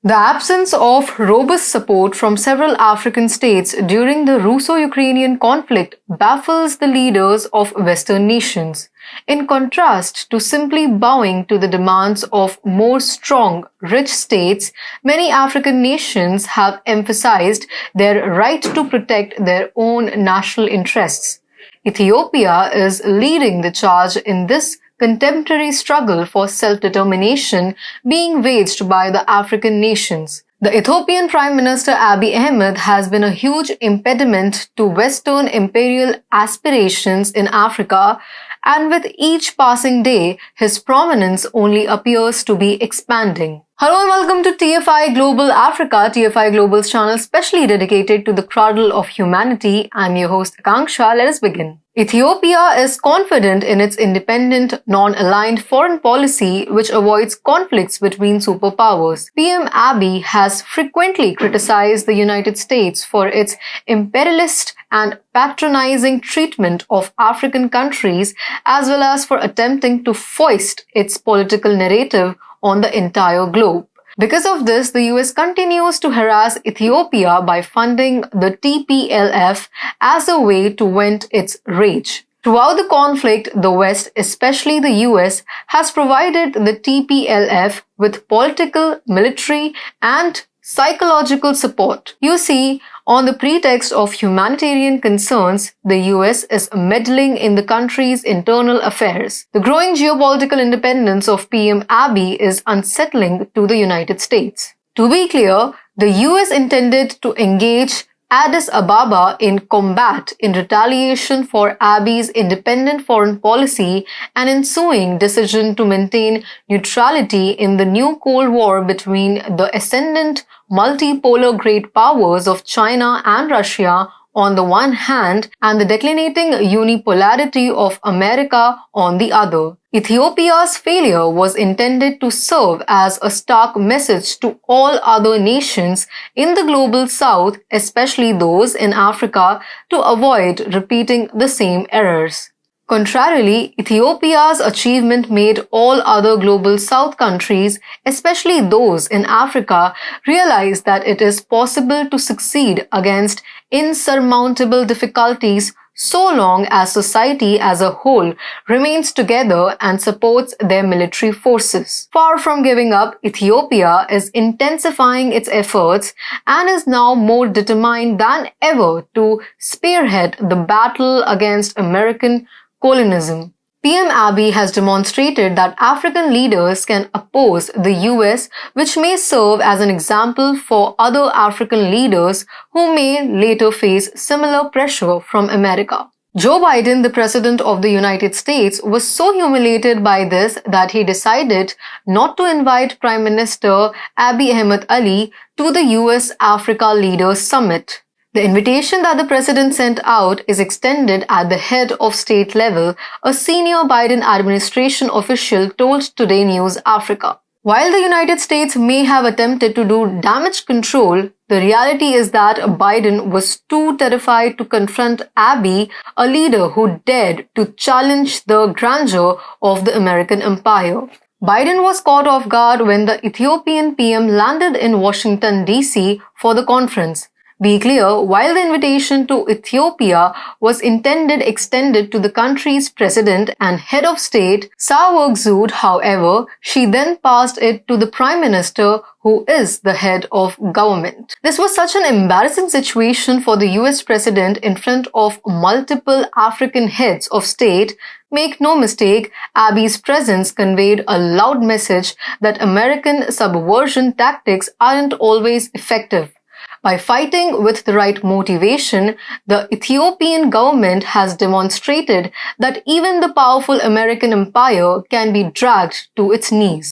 The absence of robust support from several African states during the Russo-Ukrainian conflict baffles the leaders of Western nations. In contrast to simply bowing to the demands of more strong, rich states, many African nations have emphasized their right to protect their own national interests. Ethiopia is leading the charge in this contemporary struggle for self-determination being waged by the African nations. The Ethiopian Prime Minister Abiy Ahmed has been a huge impediment to Western imperial aspirations in Africa, and with each passing day, his prominence only appears to be expanding. Hello and welcome to TFI Global Africa, TFI Global's channel specially dedicated to the cradle of humanity. I'm your host Akanksha. Let us begin. Ethiopia is confident in its independent, non-aligned foreign policy which avoids conflicts between superpowers. PM Abiy has frequently criticized the United States for its imperialist and patronizing treatment of African countries, as well as for attempting to foist its political narrative on the entire globe. Because of this, the US continues to harass Ethiopia by funding the TPLF as a way to vent its rage. Throughout the conflict, the West, especially the US, has provided the TPLF with political, military, and psychological support. You see, on the pretext of humanitarian concerns, the US is meddling in the country's internal affairs. The growing geopolitical independence of PM Abiy is unsettling to the United States. To be clear, the US intended to engage Addis Ababa in combat in retaliation for Abiy's independent foreign policy and ensuing decision to maintain neutrality in the new Cold War between the ascendant multipolar great powers of China and Russia on the one hand and the declinating unipolarity of America on the other. Ethiopia's failure was intended to serve as a stark message to all other nations in the global south, especially those in Africa, to avoid repeating the same errors. Contrarily, Ethiopia's achievement made all other global south countries, especially those in Africa, realize that it is possible to succeed against insurmountable difficulties so long as society as a whole remains together and supports their military forces. Far from giving up, Ethiopia is intensifying its efforts and is now more determined than ever to spearhead the battle against American colonialism. PM Abiy has demonstrated that African leaders can oppose the US, which may serve as an example for other African leaders who may later face similar pressure from America. Joe Biden, the President of the United States, was so humiliated by this that he decided not to invite Prime Minister Abiy Ahmed Ali to the US-Africa Leaders Summit. The invitation that the president sent out is extended at the head of state level, a senior Biden administration official told Today News Africa. While the United States may have attempted to do damage control, the reality is that Biden was too terrified to confront Abiy, a leader who dared to challenge the grandeur of the American empire. Biden was caught off guard when the Ethiopian PM landed in Washington, D.C. for the conference. Be clear, while the invitation to Ethiopia was extended to the country's president and head of state, Sahle-Work however, she then passed it to the prime minister, who is the head of government. This was such an embarrassing situation for the US president in front of multiple African heads of state. Make no mistake, Abiy's presence conveyed a loud message that American subversion tactics aren't always effective. By fighting with the right motivation, the Ethiopian government has demonstrated that even the powerful American empire can be dragged to its knees.